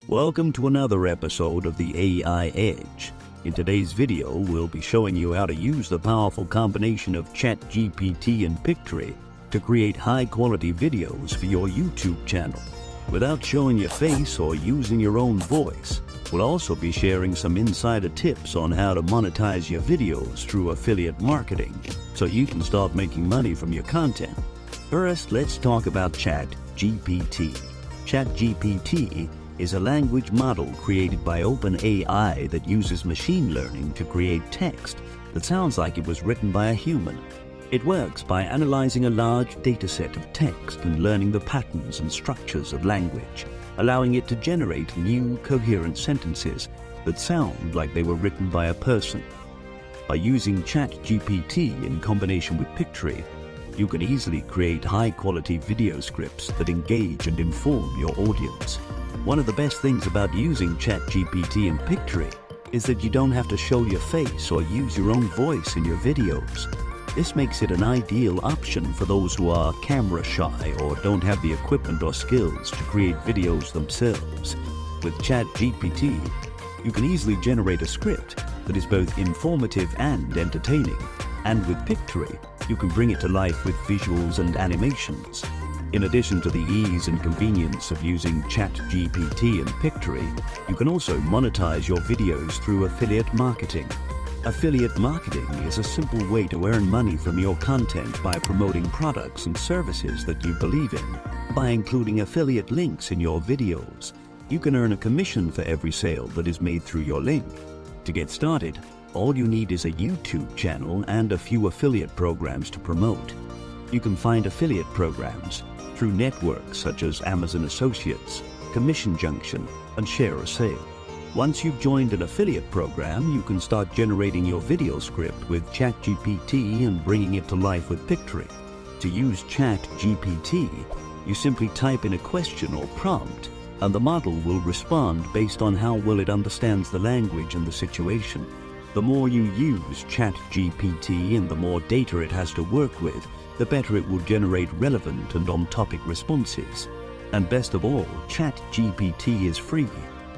Welcome to another episode of the AI Edge. In today's video, we'll be showing you how to use the powerful combination of ChatGPT and Pictory to create high-quality videos for your YouTube channel. Without showing your face or using your own voice, we'll also be sharing some insider tips on how to monetize your videos through affiliate marketing so you can start making money from your content. First, let's talk about ChatGPT. ChatGPT is a language model created by OpenAI that uses machine learning to create text that sounds like it was written by a human. It works by analyzing a large dataset of text and learning the patterns and structures of language, allowing it to generate new, coherent sentences that sound like they were written by a person. By using ChatGPT in combination with Pictory, you can easily create high-quality video scripts that engage and inform your audience. One of the best things about using ChatGPT and Pictory is that you don't have to show your face or use your own voice in your videos. This makes it an ideal option for those who are camera shy or don't have the equipment or skills to create videos themselves. With ChatGPT, you can easily generate a script that is both informative and entertaining. And with Pictory, you can bring it to life with visuals and animations. In addition to the ease and convenience of using ChatGPT and Pictory, you can also monetize your videos through affiliate marketing. Affiliate marketing is a simple way to earn money from your content by promoting products and services that you believe in. By including affiliate links in your videos, you can earn a commission for every sale that is made through your link. To get started, all you need is a YouTube channel and a few affiliate programs to promote. You can find affiliate programs through networks such as Amazon Associates, Commission Junction, and Share a Sale. Once you've joined an affiliate program, you can start generating your video script with ChatGPT and bringing it to life with Pictory. To use ChatGPT, you simply type in a question or prompt, and the model will respond based on how well it understands the language and the situation. The more you use ChatGPT and the more data it has to work with, the better it will generate relevant and on-topic responses. And best of all, ChatGPT is free,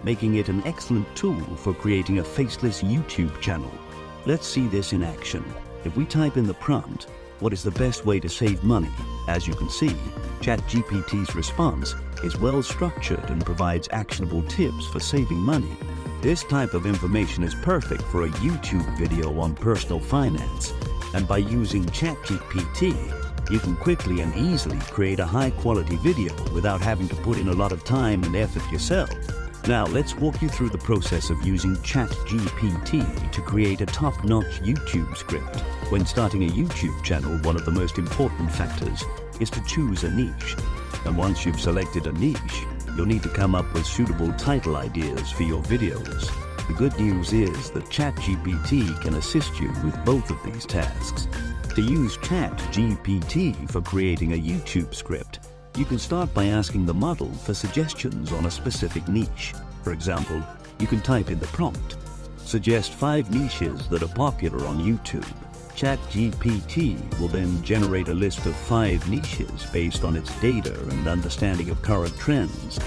making it an excellent tool for creating a faceless YouTube channel. Let's see this in action. If we type in the prompt, what is the best way to save money? As you can see, ChatGPT's response is well structured and provides actionable tips for saving money. This type of information is perfect for a YouTube video on personal finance. And by using ChatGPT, you can quickly and easily create a high-quality video without having to put in a lot of time and effort yourself. Now let's walk you through the process of using ChatGPT to create a top-notch YouTube script. When starting a YouTube channel, one of the most important factors is to choose a niche. And once you've selected a niche, you'll need to come up with suitable title ideas for your videos. The good news is that ChatGPT can assist you with both of these tasks. To use ChatGPT for creating a YouTube script, you can start by asking the model for suggestions on a specific niche. For example, you can type in the prompt, "Suggest 5 niches that are popular on YouTube." ChatGPT will then generate a list of 5 niches based on its data and understanding of current trends.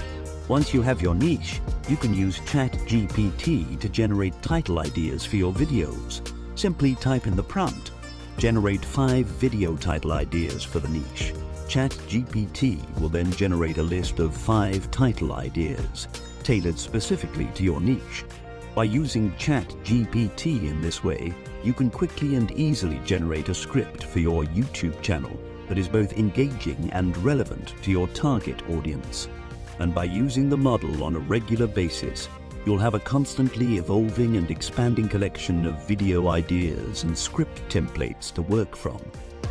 Once you have your niche, you can use ChatGPT to generate title ideas for your videos. Simply type in the prompt, "Generate 5 video title ideas for the niche." ChatGPT will then generate a list of 5 title ideas, tailored specifically to your niche. By using ChatGPT in this way, you can quickly and easily generate a script for your YouTube channel that is both engaging and relevant to your target audience. And by using the model on a regular basis, you'll have a constantly evolving and expanding collection of video ideas and script templates to work from.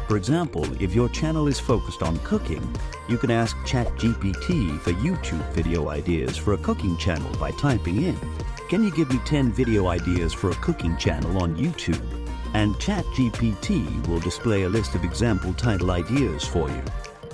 For example, if your channel is focused on cooking, you can ask ChatGPT for YouTube video ideas for a cooking channel by typing in, "Can you give me 10 video ideas for a cooking channel on YouTube?" And ChatGPT will display a list of example title ideas for you.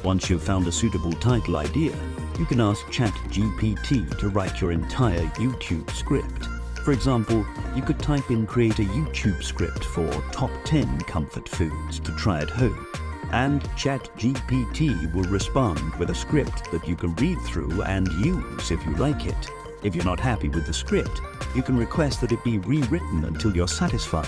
Once you've found a suitable title idea, you can ask ChatGPT to write your entire YouTube script. For example, you could type in "Create a YouTube script for top 10 comfort foods to try at home." And ChatGPT will respond with a script that you can read through and use if you like it. If you're not happy with the script, you can request that it be rewritten until you're satisfied.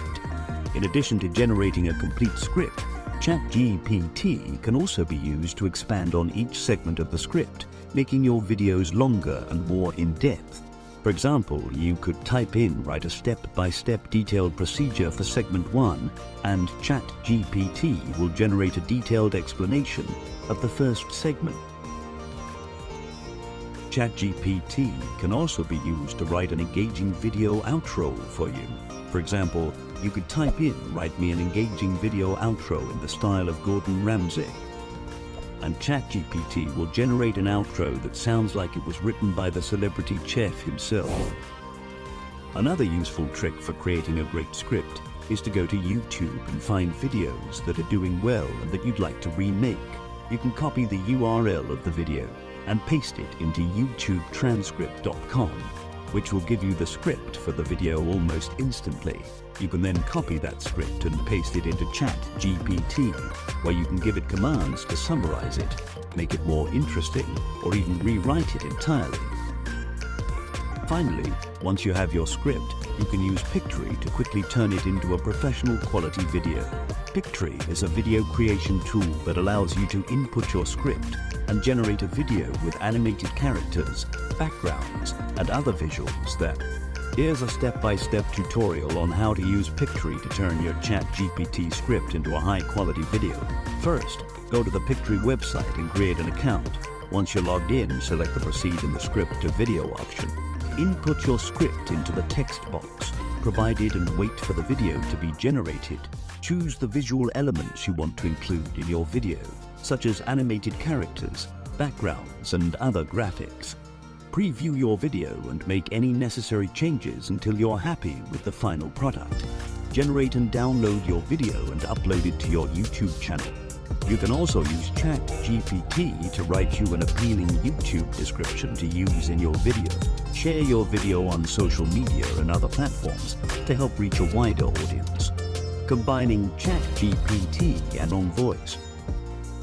In addition to generating a complete script, ChatGPT can also be used to expand on each segment of the script, making your videos longer and more in-depth. For example, you could type in "write a step-by-step detailed procedure for segment 1" and ChatGPT will generate a detailed explanation of the first segment. ChatGPT can also be used to write an engaging video outro for you. For example, you could type in "write me an engaging video outro in the style of Gordon Ramsay," and ChatGPT will generate an outro that sounds like it was written by the celebrity chef himself. Another useful trick for creating a great script is to go to YouTube and find videos that are doing well and that you'd like to remake. You can copy the URL of the video and paste it into youtubetranscript.com, which will give you the script for the video almost instantly. You can then copy that script and paste it into ChatGPT, where you can give it commands to summarize it, make it more interesting, or even rewrite it entirely. Finally, once you have your script, you can use Pictory to quickly turn it into a professional quality video. Pictory is a video creation tool that allows you to input your script and generate a video with animated characters, backgrounds, and other visuals that... Here's a step-by-step tutorial on how to use Pictory to turn your ChatGPT script into a high-quality video. First, go to the Pictory website and create an account. Once you're logged in, select the Proceed in the Script to Video option. Input your script into the text box provided and wait for the video to be generated. Choose the visual elements you want to include in your video, such as animated characters, backgrounds, and other graphics. Preview your video and make any necessary changes until you're happy with the final product. Generate and download your video and upload it to your YouTube channel. You can also use ChatGPT to write you an appealing YouTube description to use in your video. Share your video on social media and other platforms to help reach a wider audience. Combining ChatGPT and on voice